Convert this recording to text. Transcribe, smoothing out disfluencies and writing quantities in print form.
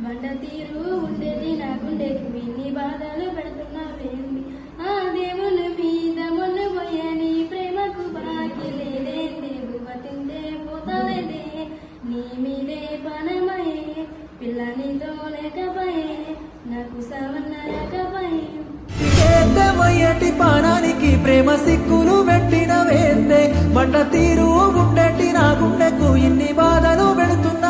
మండ తీరు ఉండేది నా గుండెకు ఇన్ని బాధలు పెడుతున్నావేంది ఆ దేవుని మీద మొన్న పోయని ప్రేమకు బాకి లేదే దేవువ తింటే పోతలేదే నీ మీదే పనమయే పిల్లనితో లేకపోయే నాకు సవన్న రాకపోయే ఏటి పానానికి ప్రేమ సిక్కులు పెట్టిన వేందే మండ తీరు ఉండేటి నా గుండెకు ఇన్ని బాధలు పెడుతున్నా